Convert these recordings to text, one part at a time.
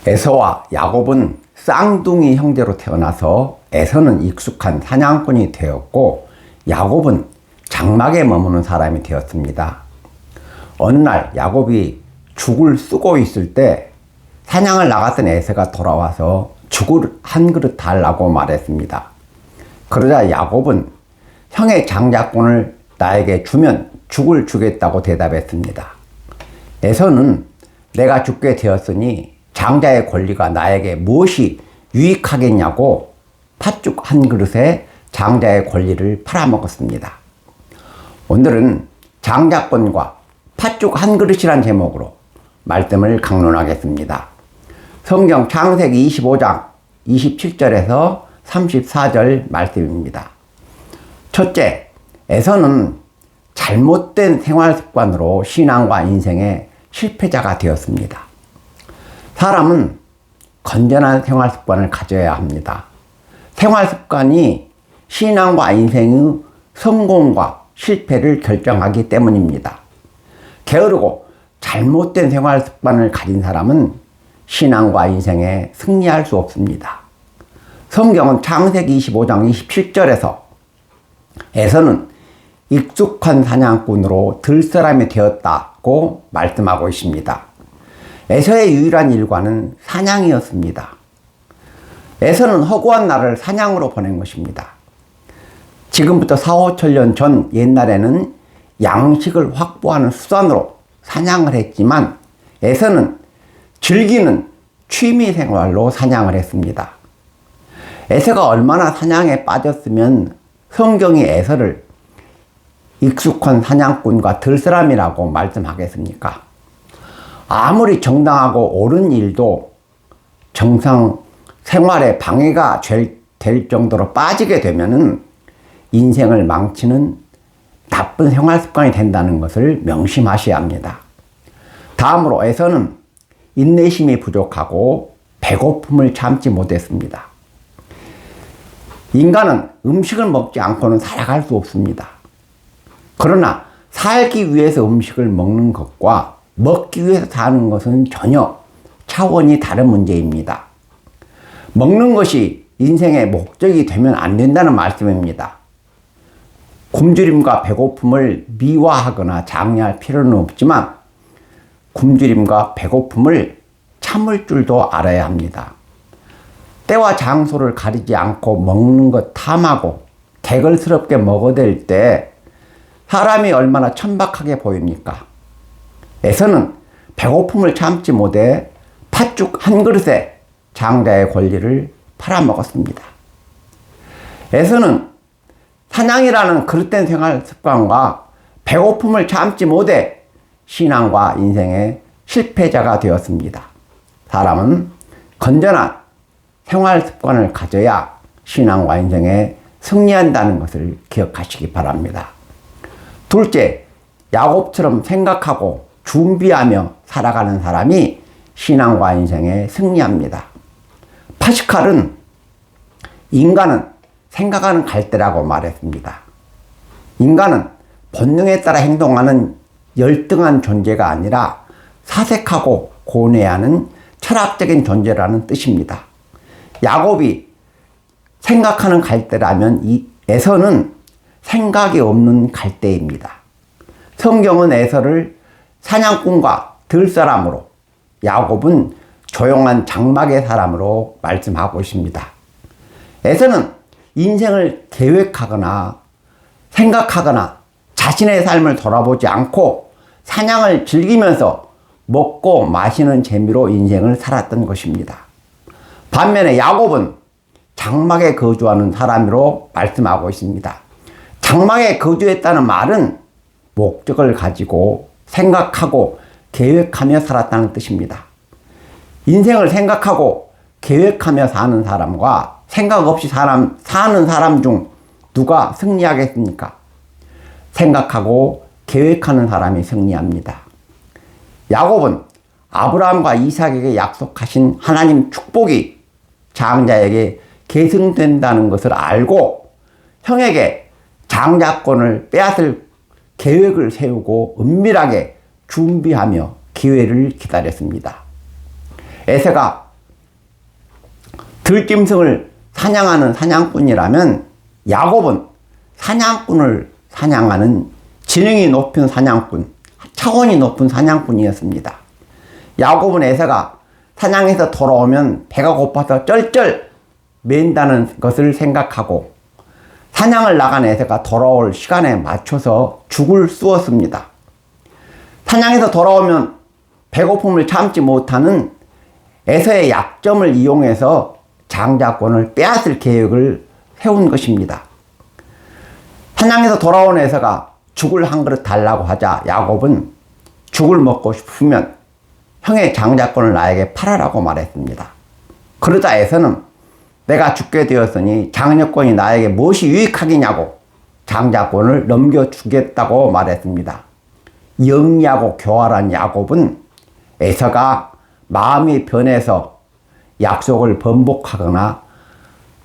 에서와 야곱은 쌍둥이 형제로 태어나서 에서는 익숙한 사냥꾼이 되었고 야곱은 장막에 머무는 사람이 되었습니다. 어느 날 야곱이 죽을 쓰고 있을 때 사냥을 나갔던 에서가 돌아와서 죽을 한 그릇 달라고 말했습니다. 그러자 야곱은 형의 장자권을 나에게 주면 죽을 주겠다고 대답했습니다. 에서는 내가 죽게 되었으니 장자의 권리가 나에게 무엇이 유익하겠냐고 팥죽 한 그릇에 장자의 권리를 팔아먹었습니다. 오늘은 장자권과 팥죽 한 그릇이란 제목으로 말씀을 강론하겠습니다. 성경 창세기 25장 27절에서 34절 말씀입니다. 첫째, 에서는 잘못된 생활 습관으로 신앙과 인생의 실패자가 되었습니다. 사람은 건전한 생활 습관을 가져야 합니다. 생활 습관이 신앙과 인생의 성공과 실패를 결정하기 때문입니다. 게으르고 잘못된 생활 습관을 가진 사람은 신앙과 인생에 승리할 수 없습니다. 성경은 창세기 25장 27절에서 에서는 익숙한 사냥꾼으로 들사람이 되었다고 말씀하고 있습니다. 에서의 유일한 일과는 사냥이었습니다. 에서는 허구한 날을 사냥으로 보낸 것입니다. 지금부터 4, 5천년 전 옛날에는 양식을 확보하는 수단으로 사냥을 했지만 에서는 즐기는 취미 생활로 사냥을 했습니다. 에서가 얼마나 사냥에 빠졌으면 성경이 에서를 익숙한 사냥꾼과 들사람이라고 말씀하겠습니까? 아무리 정당하고 옳은 일도 정상 생활에 방해가 될 정도로 빠지게 되면은 인생을 망치는 나쁜 생활 습관이 된다는 것을 명심하셔야 합니다. 다음으로 에서는 인내심이 부족하고 배고픔을 참지 못했습니다. 인간은 음식을 먹지 않고는 살아갈 수 없습니다. 그러나 살기 위해서 음식을 먹는 것과 먹기 위해서 사는 것은 전혀 차원이 다른 문제입니다. 먹는 것이 인생의 목적이 되면 안 된다는 말씀입니다. 굶주림과 배고픔을 미화하거나 장려할 필요는 없지만 굶주림과 배고픔을 참을 줄도 알아야 합니다. 때와 장소를 가리지 않고 먹는 것 탐하고 개걸스럽게 먹어댈 때 사람이 얼마나 천박하게 보입니까? 에서는 배고픔을 참지 못해 팥죽 한 그릇에 장자의 권리를 팔아먹었습니다. 에서는 사냥이라는 그릇된 생활 습관과 배고픔을 참지 못해 신앙과 인생의 실패자가 되었습니다. 사람은 건전한 생활 습관을 가져야 신앙과 인생에 승리한다는 것을 기억하시기 바랍니다. 둘째, 야곱처럼 생각하고 준비하며 살아가는 사람이 신앙과 인생에 승리합니다. 파스칼은 인간은 생각하는 갈대라고 말했습니다. 인간은 본능에 따라 행동하는 열등한 존재가 아니라 사색하고 고뇌하는 철학적인 존재라는 뜻입니다. 야곱이 생각하는 갈대라면 이 에서는 생각이 없는 갈대입니다. 성경은 에서를 사냥꾼과 들사람으로, 야곱은 조용한 장막의 사람으로 말씀하고 있습니다. 에서는 인생을 계획하거나 생각하거나 자신의 삶을 돌아보지 않고 사냥을 즐기면서 먹고 마시는 재미로 인생을 살았던 것입니다. 반면에 야곱은 장막에 거주하는 사람으로 말씀하고 있습니다. 장막에 거주했다는 말은 목적을 가지고 생각하고 계획하며 살았다는 뜻입니다. 인생을 생각하고 계획하며 사는 사람과 생각 없이 사는 사람 중 누가 승리하겠습니까? 생각하고 계획하는 사람이 승리합니다. 야곱은 아브라함과 이삭에게 약속하신 하나님 축복이 장자에게 계승된다는 것을 알고 형에게 장자권을 빼앗을 계획을 세우고 은밀하게 준비하며 기회를 기다렸습니다. 에서가 들짐승을 사냥하는 사냥꾼이라면 야곱은 사냥꾼을 사냥하는 지능이 높은 사냥꾼, 차원이 높은 사냥꾼이었습니다. 야곱은 에서가 사냥해서 돌아오면 배가 고파서 쩔쩔 맨다는 것을 생각하고 사냥을 나간 에서가 돌아올 시간에 맞춰서 죽을 쑤었습니다. 사냥해서 돌아오면 배고픔을 참지 못하는 에서의 약점을 이용해서 장자권을 빼앗을 계획을 세운 것입니다. 사냥해서 돌아온 에서가 죽을 한 그릇 달라고 하자 야곱은 죽을 먹고 싶으면 형의 장자권을 나에게 팔아라고 말했습니다. 그러자 에서는 내가 죽게 되었으니 장자권이 나에게 무엇이 유익하겠냐고 장자권을 넘겨주겠다고 말했습니다. 영리하고 교활한 야곱은 에서가 마음이 변해서 약속을 번복하거나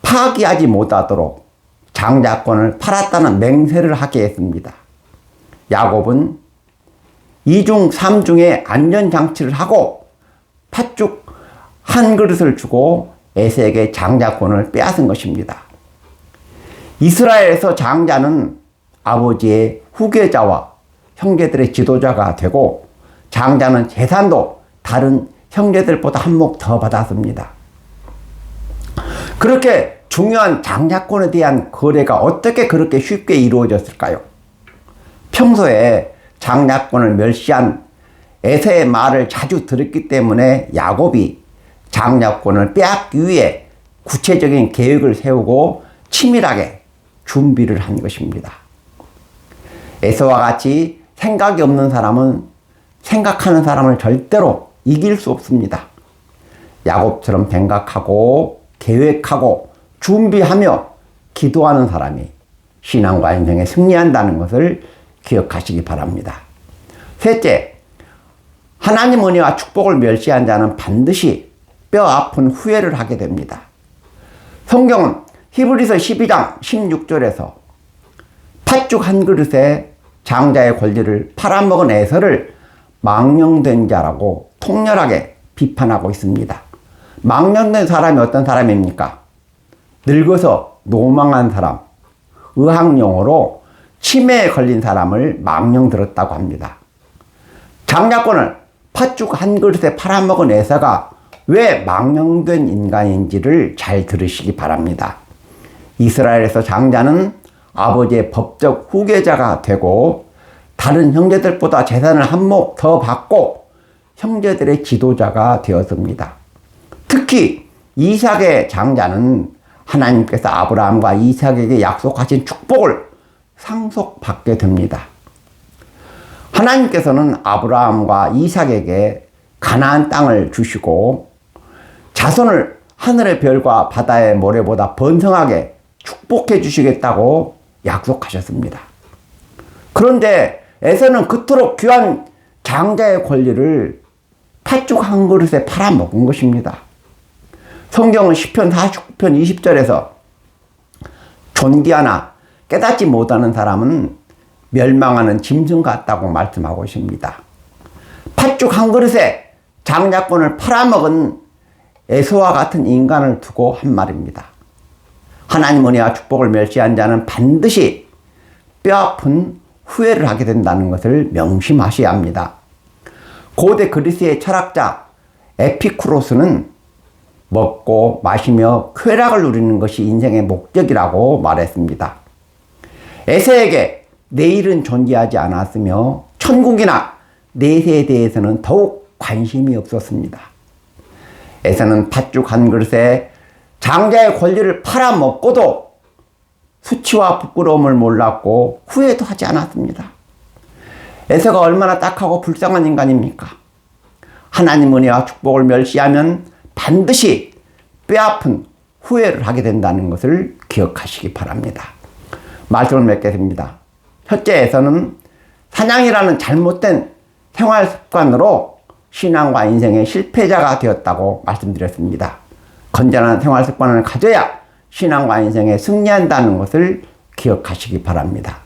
파기하지 못하도록 장자권을 팔았다는 맹세를 하게 했습니다. 야곱은 2중 3중의 안전장치를 하고 팥죽 한 그릇을 주고 에서에게 장자권을 빼앗은 것입니다. 이스라엘에서 장자는 아버지의 후계자와 형제들의 지도자가 되고 장자는 재산도 다른 형제들보다 한 몫 더 받았습니다. 그렇게 중요한 장자권에 대한 거래가 어떻게 그렇게 쉽게 이루어졌을까요? 평소에 장자권을 멸시한 에서의 말을 자주 들었기 때문에 야곱이 장자권을 빼앗기 위해 구체적인 계획을 세우고 치밀하게 준비를 한 것입니다. 에서와 같이 생각이 없는 사람은 생각하는 사람을 절대로 이길 수 없습니다. 야곱처럼 생각하고 계획하고 준비하며 기도하는 사람이 신앙과 인생에 승리한다는 것을 기억하시기 바랍니다. 셋째, 하나님 은혜와 축복을 멸시한 자는 반드시 뼈 아픈 후회를 하게 됩니다. 성경은 히브리서 12장 16절에서 팥죽 한 그릇에 장자의 권리를 팔아먹은 에서를 망령된 자라고 통렬하게 비판하고 있습니다. 망령된 사람이 어떤 사람입니까? 늙어서 노망한 사람, 의학용어로 치매에 걸린 사람을 망령 들었다고 합니다. 장자권을 팥죽 한 그릇에 팔아먹은 에서가 왜 망령된 인간인지를 잘 들으시기 바랍니다. 이스라엘에서 장자는 아버지의 법적 후계자가 되고 다른 형제들보다 재산을 한 몫 더 받고 형제들의 지도자가 되었습니다. 특히 이삭의 장자는 하나님께서 아브라함과 이삭에게 약속하신 축복을 상속받게 됩니다. 하나님께서는 아브라함과 이삭에게 가나안 땅을 주시고 자손을 하늘의 별과 바다의 모래보다 번성하게 축복해 주시겠다고 약속하셨습니다. 그런데 에서는 그토록 귀한 장자의 권리를 팥죽 한 그릇에 팔아먹은 것입니다. 성경은 시편 49편 20절에서 존귀하나 깨닫지 못하는 사람은 멸망하는 짐승 같다고 말씀하고 있습니다. 팥죽 한 그릇에 장자권을 팔아먹은 에서와 같은 인간을 두고 한 말입니다. 하나님 은혜와 축복을 멸시한 자는 반드시 뼈아픈 후회를 하게 된다는 것을 명심하셔야 합니다. 고대 그리스의 철학자 에피쿠로스는 먹고 마시며 쾌락을 누리는 것이 인생의 목적이라고 말했습니다. 에서에게 내일은 존재하지 않았으며 천국이나 내세에 대해서는 더욱 관심이 없었습니다. 에서는 팥죽 한 그릇에 장자의 권리를 팔아먹고도 수치와 부끄러움을 몰랐고 후회도 하지 않았습니다. 에서가 얼마나 딱하고 불쌍한 인간입니까? 하나님 은혜와 축복을 멸시하면 반드시 뼈아픈 후회를 하게 된다는 것을 기억하시기 바랍니다. 말씀을 맺겠습니다. 첫째에서는 사냥이라는 잘못된 생활 습관으로 신앙과 인생의 실패자가 되었다고 말씀드렸습니다. 건전한 생활 습관을 가져야 신앙과 인생에 승리한다는 것을 기억하시기 바랍니다.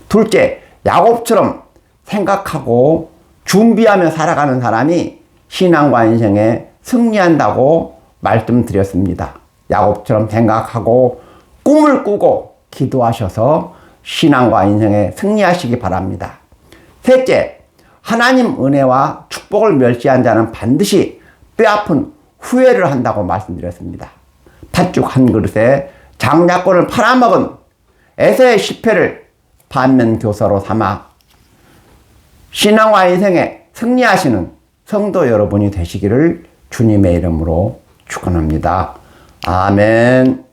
둘째, 야곱처럼 생각하고 준비하며 살아가는 사람이 신앙과 인생에 승리한다고 말씀드렸습니다. 야곱처럼 생각하고 꿈을 꾸고 기도하셔서 신앙과 인생에 승리하시기 바랍니다. 셋째, 하나님 은혜와 축복을 멸시한 자는 반드시 뼈아픈 후회를 한다고 말씀드렸습니다. 팥죽 한 그릇에 장자권을 팔아먹은 에서의 실패를 반면교사로 삼아 신앙과 인생에 승리하시는 성도 여러분이 되시기를 주님의 이름으로 축원합니다. 아멘.